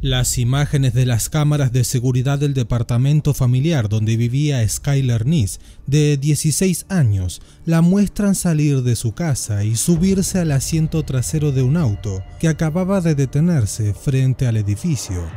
Las imágenes de las cámaras de seguridad del departamento familiar donde vivía Skylar Neese, de 16 años, la muestran salir de su casa y subirse al asiento trasero de un auto que acababa de detenerse frente al edificio.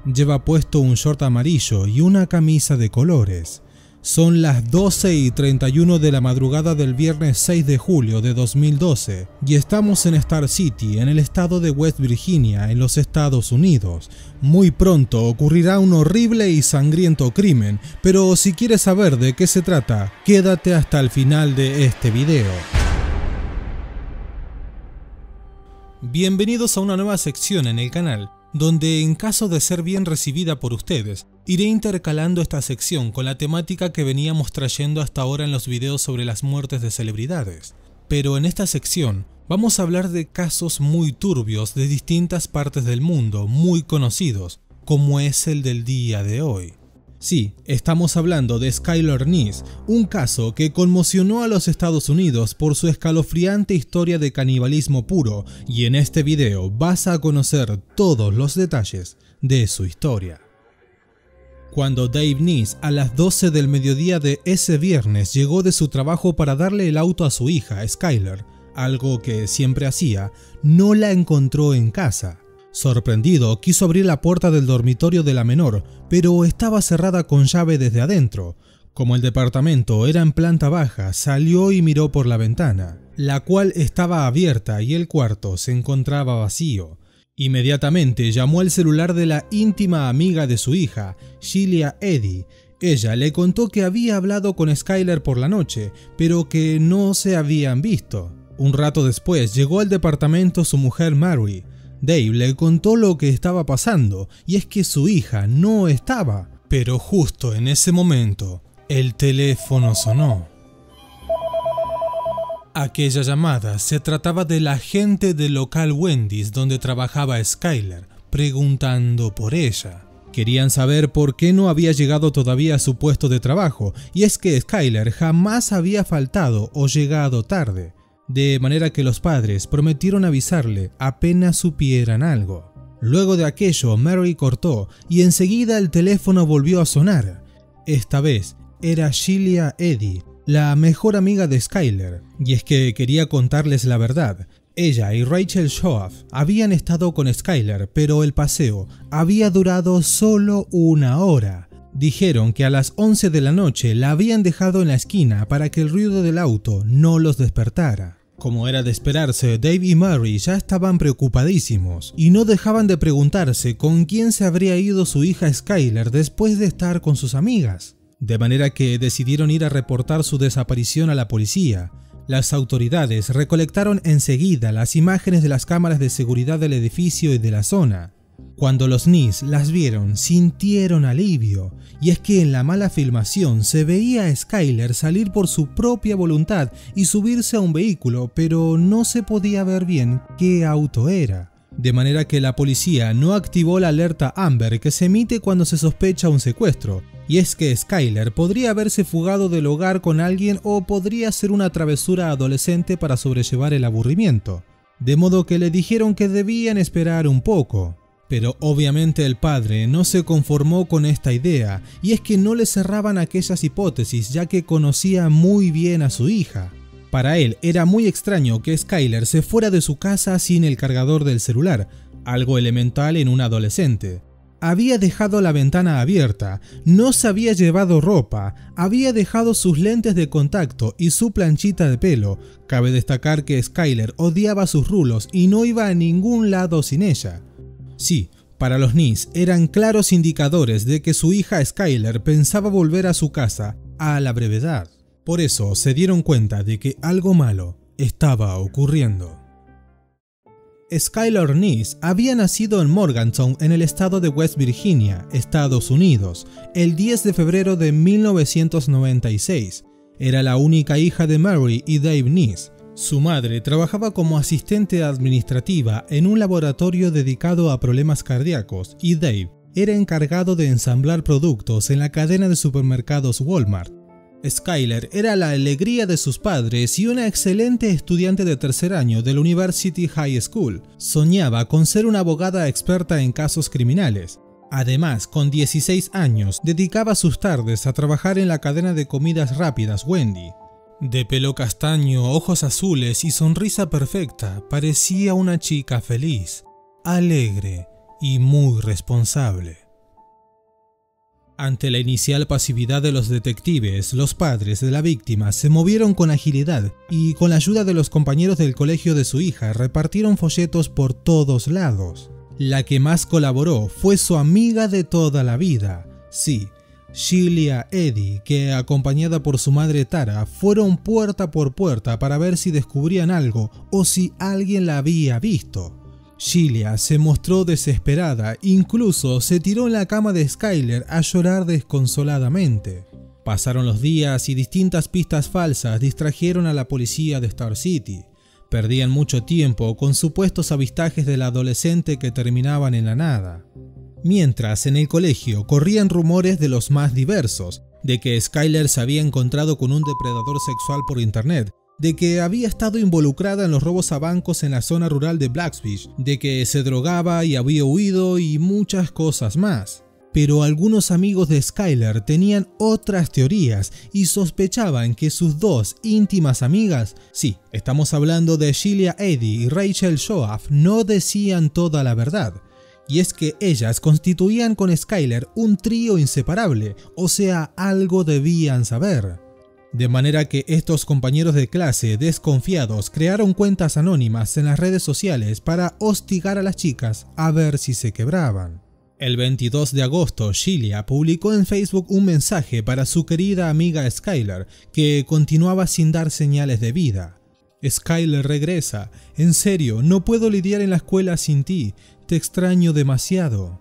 Lleva puesto un short amarillo y una camisa de colores. Son las 12:31 de la madrugada del viernes 6 de julio de 2012 y estamos en Star City, en el estado de West Virginia, en los Estados Unidos. Muy pronto ocurrirá un horrible y sangriento crimen, pero si quieres saber de qué se trata, quédate hasta el final de este video. Bienvenidos a una nueva sección en el canal, donde en caso de ser bien recibida por ustedes, iré intercalando esta sección con la temática que veníamos trayendo hasta ahora en los videos sobre las muertes de celebridades. Pero en esta sección vamos a hablar de casos muy turbios de distintas partes del mundo, muy conocidos, como es el del día de hoy. Sí, estamos hablando de Skylar Neese, un caso que conmocionó a los Estados Unidos por su escalofriante historia de canibalismo puro, y en este video vas a conocer todos los detalles de su historia. Cuando Dave Neese a las 12 del mediodía de ese viernes llegó de su trabajo para darle el auto a su hija, Skylar, algo que siempre hacía, no la encontró en casa. Sorprendido, quiso abrir la puerta del dormitorio de la menor, pero estaba cerrada con llave desde adentro. Como el departamento era en planta baja, salió y miró por la ventana, la cual estaba abierta y el cuarto se encontraba vacío. Inmediatamente llamó al celular de la íntima amiga de su hija, Sheila Eddy. Ella le contó que había hablado con Skylar por la noche, pero que no se habían visto. Un rato después llegó al departamento su mujer Mary. Dave le contó lo que estaba pasando, y es que su hija no estaba. Pero justo en ese momento, el teléfono sonó. Aquella llamada se trataba del agente del local Wendy's donde trabajaba Skylar, preguntando por ella. Querían saber por qué no había llegado todavía a su puesto de trabajo, y es que Skylar jamás había faltado o llegado tarde. De manera que los padres prometieron avisarle apenas supieran algo. Luego de aquello, Mary cortó y enseguida el teléfono volvió a sonar. Esta vez era Sheila Eddy, la mejor amiga de Skylar, y es que quería contarles la verdad. Ella y Rachel Schoaf habían estado con Skylar, pero el paseo había durado solo una hora. Dijeron que a las 11 de la noche la habían dejado en la esquina para que el ruido del auto no los despertara. Como era de esperarse, Dave y Mary ya estaban preocupadísimos y no dejaban de preguntarse con quién se habría ido su hija Skylar después de estar con sus amigas. De manera que decidieron ir a reportar su desaparición a la policía. Las autoridades recolectaron enseguida las imágenes de las cámaras de seguridad del edificio y de la zona. Cuando los Neese las vieron, sintieron alivio, y es que en la mala filmación se veía a Skylar salir por su propia voluntad y subirse a un vehículo, pero no se podía ver bien qué auto era. De manera que la policía no activó la alerta Amber que se emite cuando se sospecha un secuestro, y es que Skylar podría haberse fugado del hogar con alguien o podría ser una travesura adolescente para sobrellevar el aburrimiento. De modo que le dijeron que debían esperar un poco. Pero obviamente el padre no se conformó con esta idea, y es que no le cerraban aquellas hipótesis ya que conocía muy bien a su hija. Para él era muy extraño que Skylar se fuera de su casa sin el cargador del celular, algo elemental en un adolescente. Había dejado la ventana abierta, no se había llevado ropa, había dejado sus lentes de contacto y su planchita de pelo. Cabe destacar que Skylar odiaba sus rulos y no iba a ningún lado sin ella. Sí, para los Neese eran claros indicadores de que su hija Skylar pensaba volver a su casa a la brevedad. Por eso se dieron cuenta de que algo malo estaba ocurriendo. Skylar Neese había nacido en Morgantown, en el estado de West Virginia, Estados Unidos, el 10 de febrero de 1996. Era la única hija de Mary y Dave Neese. Su madre trabajaba como asistente administrativa en un laboratorio dedicado a problemas cardíacos y Dave era encargado de ensamblar productos en la cadena de supermercados Walmart. Skyler era la alegría de sus padres y una excelente estudiante de tercer año del University High School. Soñaba con ser una abogada experta en casos criminales. Además, con 16 años, dedicaba sus tardes a trabajar en la cadena de comidas rápidas Wendy. De pelo castaño, ojos azules y sonrisa perfecta, parecía una chica feliz, alegre y muy responsable. Ante la inicial pasividad de los detectives, los padres de la víctima se movieron con agilidad y, con la ayuda de los compañeros del colegio de su hija, repartieron folletos por todos lados. La que más colaboró fue su amiga de toda la vida, sí, Sheila Eddy, que, acompañada por su madre Tara, fueron puerta por puerta para ver si descubrían algo o si alguien la había visto. Sheila se mostró desesperada, incluso se tiró en la cama de Skyler a llorar desconsoladamente. Pasaron los días y distintas pistas falsas distrajeron a la policía de Star City. Perdían mucho tiempo con supuestos avistajes de la adolescente que terminaban en la nada. Mientras, en el colegio corrían rumores de los más diversos, de que Skyler se había encontrado con un depredador sexual por internet, de que había estado involucrada en los robos a bancos en la zona rural de Blacksburg, de que se drogaba y había huido y muchas cosas más. Pero algunos amigos de Skyler tenían otras teorías y sospechaban que sus dos íntimas amigas, sí, estamos hablando de Sheila Eddy y Rachel Shoaf, no decían toda la verdad. Y es que ellas constituían con Skyler un trío inseparable, o sea, algo debían saber. De manera que estos compañeros de clase desconfiados crearon cuentas anónimas en las redes sociales para hostigar a las chicas a ver si se quebraban. El 22 de agosto, Sheila publicó en Facebook un mensaje para su querida amiga Skyler, que continuaba sin dar señales de vida. Skyler regresa, en serio, no puedo lidiar en la escuela sin ti, te extraño demasiado.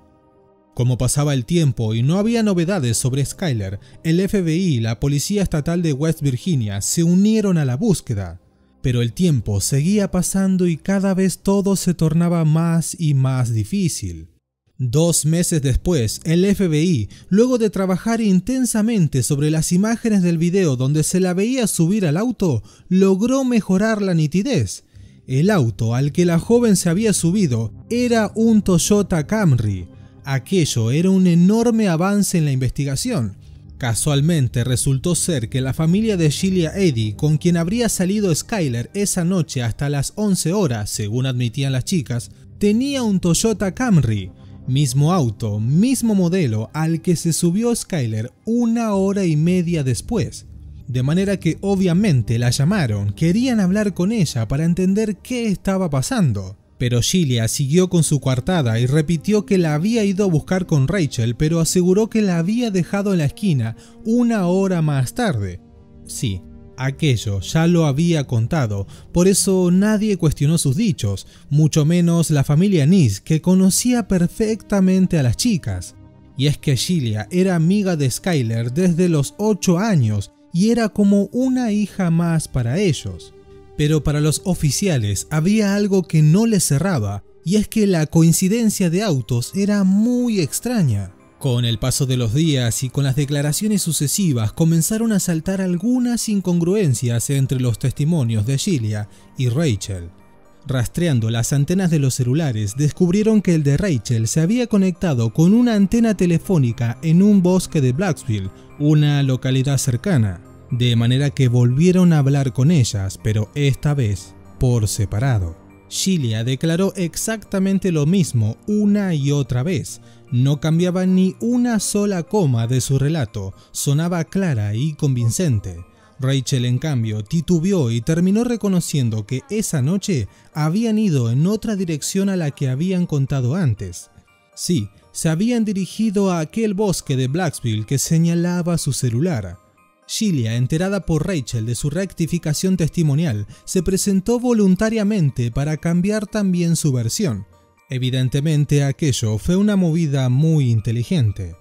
Como pasaba el tiempo y no había novedades sobre Skyler, el FBI y la Policía Estatal de West Virginia se unieron a la búsqueda. Pero el tiempo seguía pasando y cada vez todo se tornaba más y más difícil. 2 meses después, el FBI, luego de trabajar intensamente sobre las imágenes del video donde se la veía subir al auto, logró mejorar la nitidez. El auto al que la joven se había subido era un Toyota Camry. Aquello era un enorme avance en la investigación. Casualmente resultó ser que la familia de Sheila Eddy, con quien habría salido Skyler esa noche hasta las 11 horas, según admitían las chicas, tenía un Toyota Camry, mismo auto, mismo modelo al que se subió Skyler 1 hora y media después. De manera que obviamente la llamaron, querían hablar con ella para entender qué estaba pasando. Pero Sheila siguió con su coartada y repitió que la había ido a buscar con Rachel, pero aseguró que la había dejado en la esquina 1 hora más tarde. Sí, aquello ya lo había contado, por eso nadie cuestionó sus dichos, mucho menos la familia Nis, que conocía perfectamente a las chicas. Y es que Sheila era amiga de Skyler desde los 8 años y era como una hija más para ellos. Pero para los oficiales había algo que no les cerraba, y es que la coincidencia de autos era muy extraña. Con el paso de los días y con las declaraciones sucesivas comenzaron a saltar algunas incongruencias entre los testimonios de Sheila y Rachel. Rastreando las antenas de los celulares, descubrieron que el de Rachel se había conectado con una antena telefónica en un bosque de Blacksville, una localidad cercana. De manera que volvieron a hablar con ellas, pero esta vez por separado. Sheila declaró exactamente lo mismo una y otra vez. No cambiaba ni una sola coma de su relato, sonaba clara y convincente. Rachel, en cambio, titubeó y terminó reconociendo que esa noche habían ido en otra dirección a la que habían contado antes. Sí, se habían dirigido a aquel bosque de Blacksville que señalaba su celular. Sheila, enterada por Rachel de su rectificación testimonial, se presentó voluntariamente para cambiar también su versión. Evidentemente aquello fue una movida muy inteligente.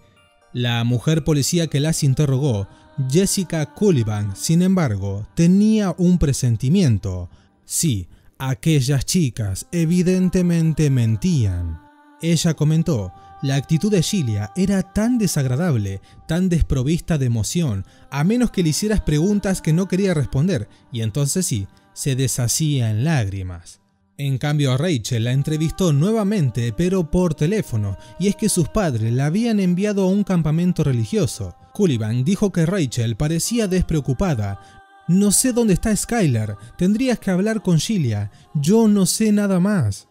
La mujer policía que las interrogó, Jessica Cullivan, sin embargo, tenía un presentimiento. Sí, aquellas chicas evidentemente mentían. Ella comentó: La actitud de Sheila era tan desagradable, tan desprovista de emoción, a menos que le hicieras preguntas que no quería responder, y entonces sí, se deshacía en lágrimas. En cambio a Rachel la entrevistó nuevamente, pero por teléfono, y es que sus padres la habían enviado a un campamento religioso. Sullivan dijo que Rachel parecía despreocupada. No sé dónde está Skyler, tendrías que hablar con Sheila, yo no sé nada más.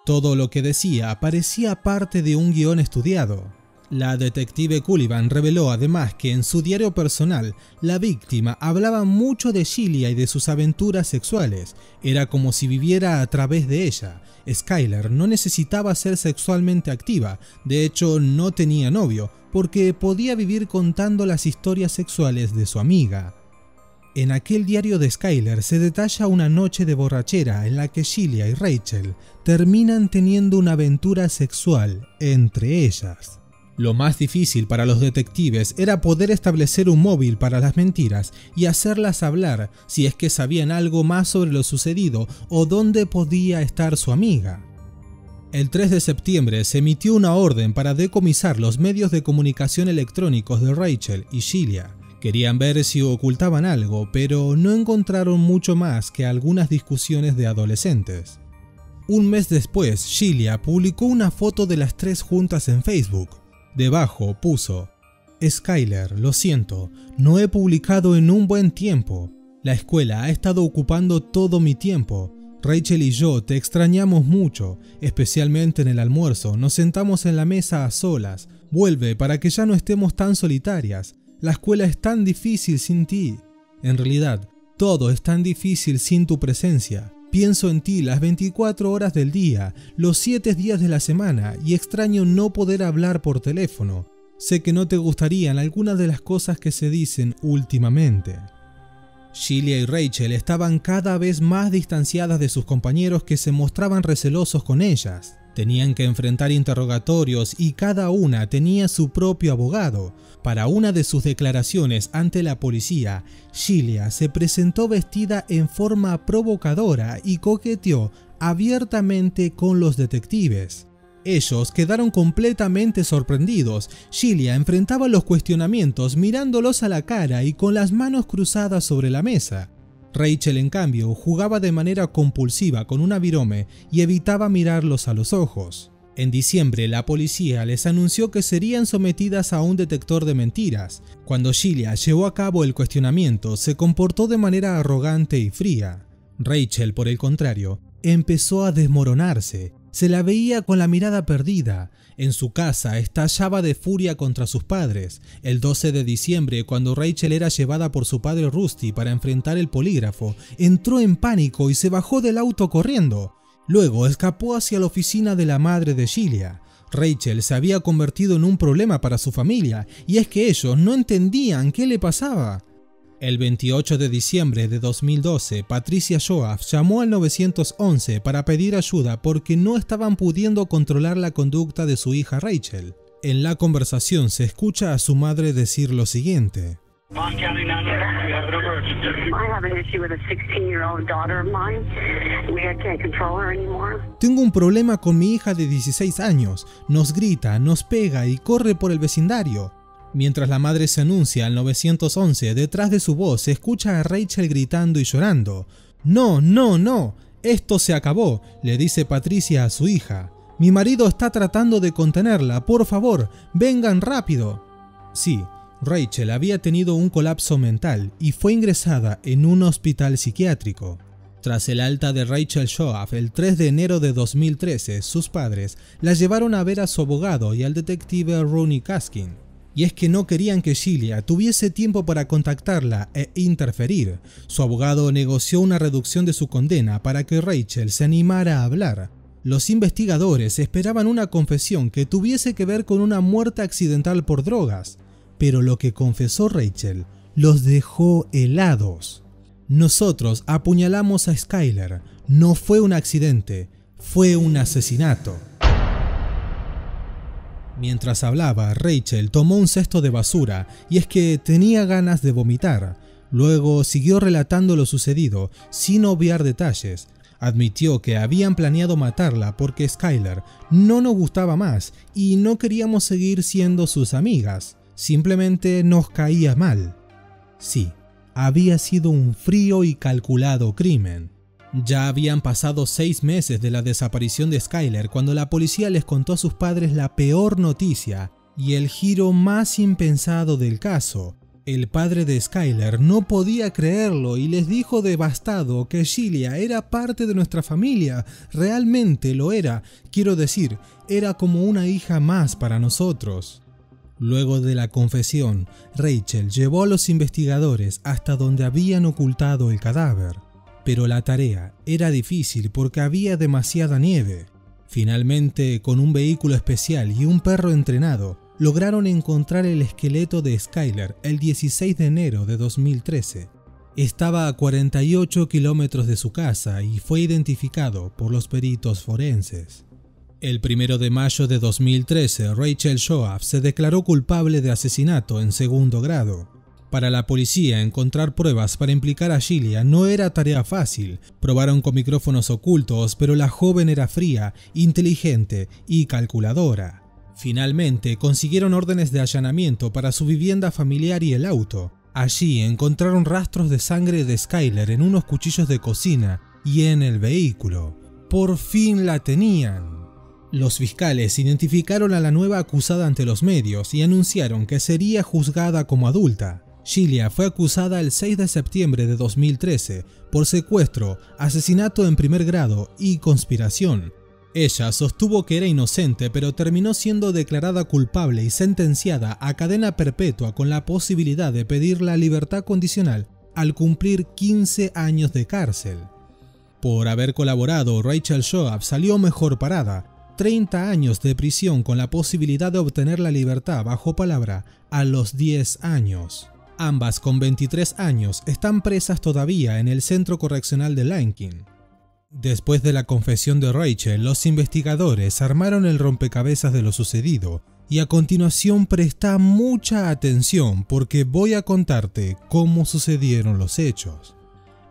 Todo lo que decía parecía parte de un guión estudiado. La detective Sullivan reveló además que en su diario personal, la víctima hablaba mucho de Sheila y de sus aventuras sexuales. Era como si viviera a través de ella. Skyler no necesitaba ser sexualmente activa, de hecho no tenía novio, porque podía vivir contando las historias sexuales de su amiga. En aquel diario de Skyler se detalla una noche de borrachera en la que Sheila y Rachel terminan teniendo una aventura sexual entre ellas. Lo más difícil para los detectives era poder establecer un móvil para las mentiras y hacerlas hablar si es que sabían algo más sobre lo sucedido o dónde podía estar su amiga. El 3 de septiembre se emitió una orden para decomisar los medios de comunicación electrónicos de Rachel y Sheila. Querían ver si ocultaban algo, pero no encontraron mucho más que algunas discusiones de adolescentes. Un mes después, Sheila publicó una foto de las tres juntas en Facebook. Debajo puso: Skyler, lo siento, no he publicado en un buen tiempo. La escuela ha estado ocupando todo mi tiempo. Rachel y yo te extrañamos mucho, especialmente en el almuerzo. Nos sentamos en la mesa a solas. Vuelve para que ya no estemos tan solitarias. La escuela es tan difícil sin ti. En realidad, todo es tan difícil sin tu presencia. Pienso en ti las 24 horas del día, los 7 días de la semana y extraño no poder hablar por teléfono. Sé que no te gustarían algunas de las cosas que se dicen últimamente. Sheila y Rachel estaban cada vez más distanciadas de sus compañeros que se mostraban recelosos con ellas. Tenían que enfrentar interrogatorios y cada una tenía su propio abogado. Para una de sus declaraciones ante la policía, Sheila se presentó vestida en forma provocadora y coqueteó abiertamente con los detectives. Ellos quedaron completamente sorprendidos. Sheila enfrentaba los cuestionamientos mirándolos a la cara y con las manos cruzadas sobre la mesa. Rachel, en cambio, jugaba de manera compulsiva con una virome y evitaba mirarlos a los ojos. En diciembre, la policía les anunció que serían sometidas a un detector de mentiras. Cuando Sheila llevó a cabo el cuestionamiento, se comportó de manera arrogante y fría. Rachel, por el contrario, empezó a desmoronarse. Se la veía con la mirada perdida. En su casa estallaba de furia contra sus padres. El 12 de diciembre, cuando Rachel era llevada por su padre Rusty para enfrentar el polígrafo, entró en pánico y se bajó del auto corriendo. Luego escapó hacia la oficina de la madre de Sheila. Rachel se había convertido en un problema para su familia, y es que ellos no entendían qué le pasaba. El 28 de diciembre de 2012, Patricia Joab llamó al 911 para pedir ayuda porque no estaban pudiendo controlar la conducta de su hija Rachel. En la conversación se escucha a su madre decir lo siguiente: Tengo un problema con mi hija de 16 años, nos grita, nos pega y corre por el vecindario. Mientras la madre se anuncia al 911, detrás de su voz se escucha a Rachel gritando y llorando. No, no, no, esto se acabó, le dice Patricia a su hija. Mi marido está tratando de contenerla, por favor, vengan rápido. Sí, Rachel había tenido un colapso mental y fue ingresada en un hospital psiquiátrico. Tras el alta de Rachel Joab el 3 de enero de 2013, sus padres la llevaron a ver a su abogado y al detective Ronnie Kaskin. Y es que no querían que Sheila tuviese tiempo para contactarla e interferir. Su abogado negoció una reducción de su condena para que Rachel se animara a hablar. Los investigadores esperaban una confesión que tuviese que ver con una muerte accidental por drogas, pero lo que confesó Rachel los dejó helados. Nosotros apuñalamos a Skyler, no fue un accidente, fue un asesinato. Mientras hablaba, Rachel tomó un cesto de basura y es que tenía ganas de vomitar. Luego siguió relatando lo sucedido, sin obviar detalles. Admitió que habían planeado matarla porque Skyler no nos gustaba más y no queríamos seguir siendo sus amigas, simplemente nos caía mal. Sí, había sido un frío y calculado crimen. Ya habían pasado 6 meses de la desaparición de Skyler cuando la policía les contó a sus padres la peor noticia y el giro más impensado del caso. El padre de Skyler no podía creerlo y les dijo devastado que Sheila era parte de nuestra familia. Realmente lo era, quiero decir, era como una hija más para nosotros. Luego de la confesión, Rachel llevó a los investigadores hasta donde habían ocultado el cadáver. Pero la tarea era difícil porque había demasiada nieve. Finalmente, con un vehículo especial y un perro entrenado, lograron encontrar el esqueleto de Skyler el 16 de enero de 2013. Estaba a 48 kilómetros de su casa y fue identificado por los peritos forenses. El 1 de mayo de 2013, Rachel Shoaf se declaró culpable de asesinato en segundo grado. Para la policía, encontrar pruebas para implicar a Sheila no era tarea fácil. Probaron con micrófonos ocultos, pero la joven era fría, inteligente y calculadora. Finalmente, consiguieron órdenes de allanamiento para su vivienda familiar y el auto. Allí encontraron rastros de sangre de Skyler en unos cuchillos de cocina y en el vehículo. Por fin la tenían. Los fiscales identificaron a la nueva acusada ante los medios y anunciaron que sería juzgada como adulta. Sheila fue acusada el 6 de septiembre de 2013 por secuestro, asesinato en primer grado y conspiración. Ella sostuvo que era inocente, pero terminó siendo declarada culpable y sentenciada a cadena perpetua con la posibilidad de pedir la libertad condicional al cumplir 15 años de cárcel. Por haber colaborado, Rachel Shoaf salió mejor parada, 30 años de prisión con la posibilidad de obtener la libertad bajo palabra a los 10 años. Ambas, con 23 años, están presas todavía en el centro correccional de Lincoln. Después de la confesión de Rachel, los investigadores armaron el rompecabezas de lo sucedido y a continuación presta mucha atención porque voy a contarte cómo sucedieron los hechos.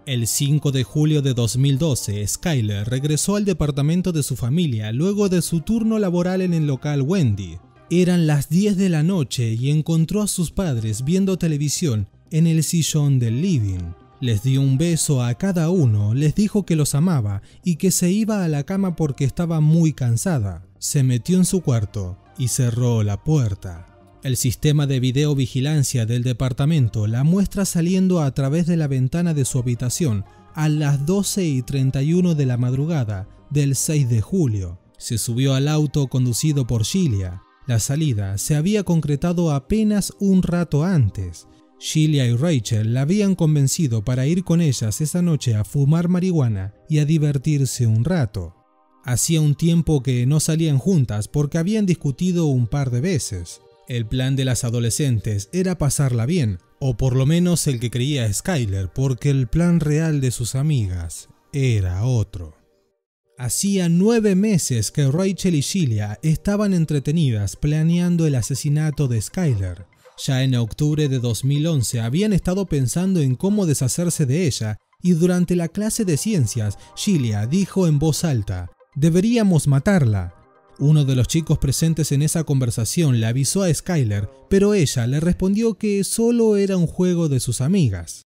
El 5 de julio de 2012, Skyler regresó al departamento de su familia luego de su turno laboral en el local Wendy. Eran las 10 de la noche y encontró a sus padres viendo televisión en el sillón del living. Les dio un beso a cada uno, les dijo que los amaba y que se iba a la cama porque estaba muy cansada. Se metió en su cuarto y cerró la puerta. El sistema de videovigilancia del departamento la muestra saliendo a través de la ventana de su habitación a las 12:31 de la madrugada del 6 de julio. Se subió al auto conducido por Sheila. La salida se había concretado apenas un rato antes. Sheila y Rachel la habían convencido para ir con ellas esa noche a fumar marihuana y a divertirse un rato. Hacía un tiempo que no salían juntas porque habían discutido un par de veces. El plan de las adolescentes era pasarla bien, o por lo menos el que creía Skyler, porque el plan real de sus amigas era otro. Hacía 9 meses que Rachel y Sheila estaban entretenidas planeando el asesinato de Skyler. Ya en octubre de 2011 habían estado pensando en cómo deshacerse de ella y durante la clase de ciencias, Sheila dijo en voz alta: «Deberíamos matarla». Uno de los chicos presentes en esa conversación le avisó a Skyler, pero ella le respondió que solo era un juego de sus amigas.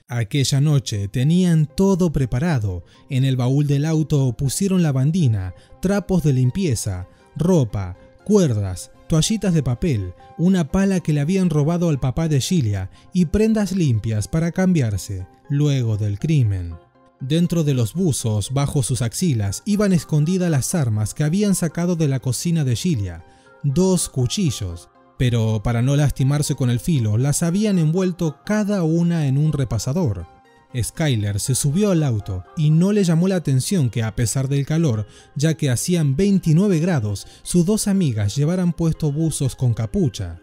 Aquella noche tenían todo preparado. En el baúl del auto pusieron lavandina, trapos de limpieza, ropa, cuerdas, toallitas de papel, una pala que le habían robado al papá de Sheila y prendas limpias para cambiarse luego del crimen. Dentro de los buzos, bajo sus axilas, iban escondidas las armas que habían sacado de la cocina de Sheila, 2 cuchillos, pero para no lastimarse con el filo, las habían envuelto cada una en un repasador. Skyler se subió al auto y no le llamó la atención que a pesar del calor, ya que hacían 29 grados, sus 2 amigas llevaran puestos buzos con capucha.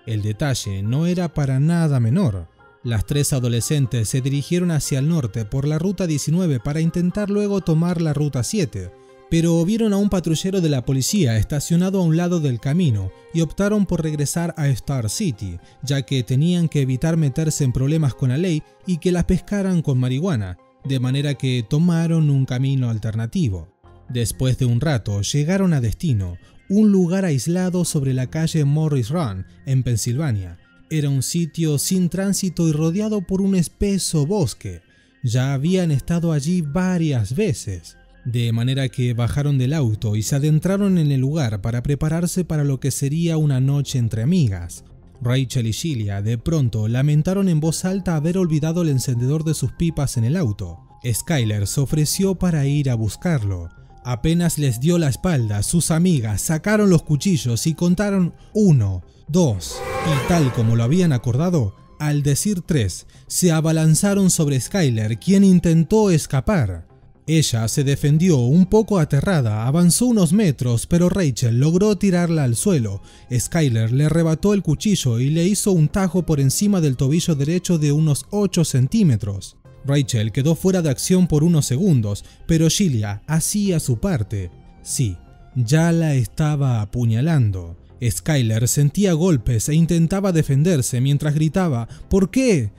El detalle no era para nada menor. Las 3 adolescentes se dirigieron hacia el norte por la ruta 19 para intentar luego tomar la ruta 7, pero vieron a un patrullero de la policía estacionado a un lado del camino y optaron por regresar a Star City, ya que tenían que evitar meterse en problemas con la ley y que las pescaran con marihuana. de manera que tomaron un camino alternativo. Después de un rato llegaron a destino, un lugar aislado sobre la calle Morris Run, en Pensilvania. Era un sitio sin tránsito y rodeado por un espeso bosque. Ya habían estado allí varias veces, de manera que bajaron del auto y se adentraron en el lugar para prepararse para lo que sería una noche entre amigas. Rachel y Sheila de pronto lamentaron en voz alta haber olvidado el encendedor de sus pipas en el auto. Skyler se ofreció para ir a buscarlo. Apenas les dio la espalda, sus amigas sacaron los cuchillos y contaron 1, 2, y tal como lo habían acordado, al decir 3, se abalanzaron sobre Skyler, quien intentó escapar. Ella se defendió un poco aterrada, avanzó unos metros, pero Rachel logró tirarla al suelo. Skyler le arrebató el cuchillo y le hizo un tajo por encima del tobillo derecho de unos 8 centímetros. Rachel quedó fuera de acción por unos segundos, pero Sheila hacía su parte. Sí, ya la estaba apuñalando. Skyler sentía golpes e intentaba defenderse mientras gritaba ¿"¿Por qué?".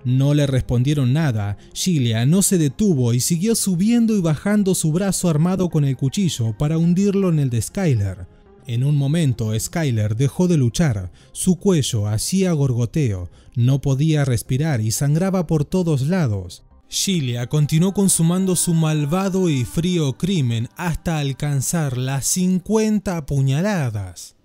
No le respondieron nada. Sheila no se detuvo y siguió subiendo y bajando su brazo armado con el cuchillo para hundirlo en el de Skyler. En un momento Skyler dejó de luchar, su cuello hacía gorgoteo, no podía respirar y sangraba por todos lados. Sheila continuó consumando su malvado y frío crimen hasta alcanzar las 50 puñaladas.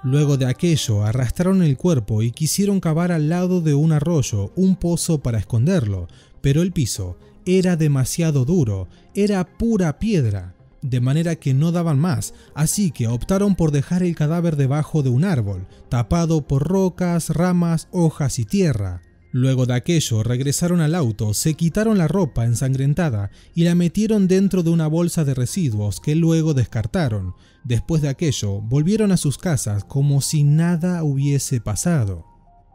Luego de aquello arrastraron el cuerpo y quisieron cavar al lado de un arroyo un pozo para esconderlo, pero el piso era demasiado duro, era pura piedra. De manera que no daban más, así que optaron por dejar el cadáver debajo de un árbol, tapado por rocas, ramas, hojas y tierra. Luego de aquello regresaron al auto, se quitaron la ropa ensangrentada y la metieron dentro de una bolsa de residuos que luego descartaron. Después de aquello volvieron a sus casas como si nada hubiese pasado.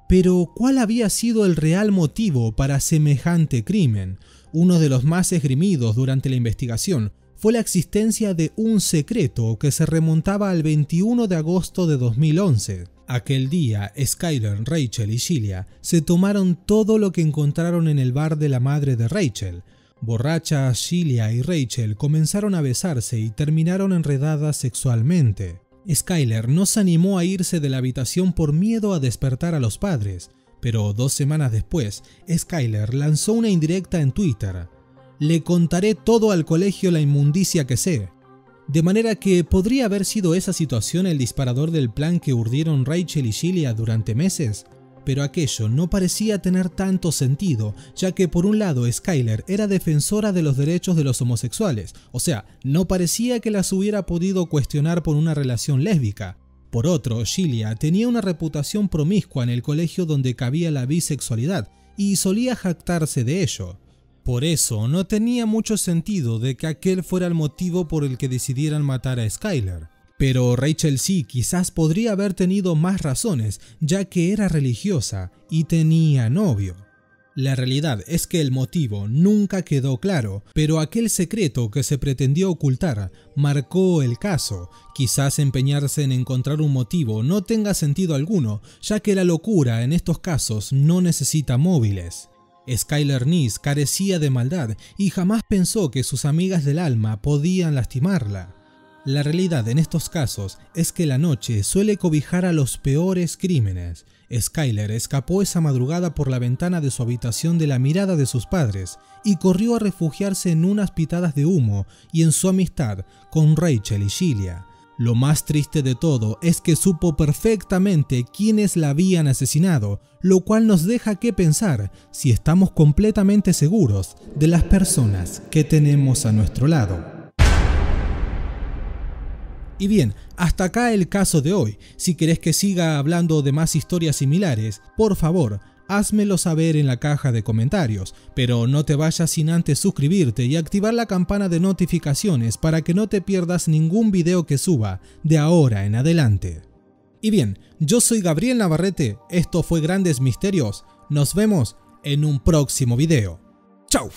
Pero ¿cuál había sido el real motivo para semejante crimen? Uno de los más esgrimidos durante la investigación fue la existencia de un secreto que se remontaba al 21 de agosto de 2011. Aquel día, Skyler, Rachel y Sheila se tomaron todo lo que encontraron en el bar de la madre de Rachel. Borrachas, Sheila y Rachel comenzaron a besarse y terminaron enredadas sexualmente. Skyler no se animó a irse de la habitación por miedo a despertar a los padres, pero 2 semanas después, Skyler lanzó una indirecta en Twitter. «Le contaré todo al colegio la inmundicia que sé». De manera que podría haber sido esa situación el disparador del plan que urdieron Rachel y Sheila durante meses. Pero aquello no parecía tener tanto sentido, ya que por un lado Skyler era defensora de los derechos de los homosexuales, o sea, no parecía que las hubiera podido cuestionar por una relación lésbica. Por otro, Sheila tenía una reputación promiscua en el colegio donde cabía la bisexualidad, y solía jactarse de ello. Por eso no tenía mucho sentido de que aquel fuera el motivo por el que decidieran matar a Skyler. Pero Rachel sí quizás podría haber tenido más razones, ya que era religiosa y tenía novio. La realidad es que el motivo nunca quedó claro, pero aquel secreto que se pretendió ocultar marcó el caso. Quizás empeñarse en encontrar un motivo no tenga sentido alguno, ya que la locura en estos casos no necesita móviles. Skyler Neese carecía de maldad y jamás pensó que sus amigas del alma podían lastimarla. La realidad en estos casos es que la noche suele cobijar a los peores crímenes. Skyler escapó esa madrugada por la ventana de su habitación de la mirada de sus padres y corrió a refugiarse en unas pitadas de humo y en su amistad con Rachel y Sheila. Lo más triste de todo es que supo perfectamente quiénes la habían asesinado, lo cual nos deja que pensar si estamos completamente seguros de las personas que tenemos a nuestro lado. Y bien, hasta acá el caso de hoy. Si querés que siga hablando de más historias similares, por favor, házmelo saber en la caja de comentarios, pero no te vayas sin antes suscribirte y activar la campana de notificaciones para que no te pierdas ningún video que suba de ahora en adelante. Y bien, yo soy Gabriel Navarrete, esto fue Grandes Misterios, nos vemos en un próximo video. ¡Chao!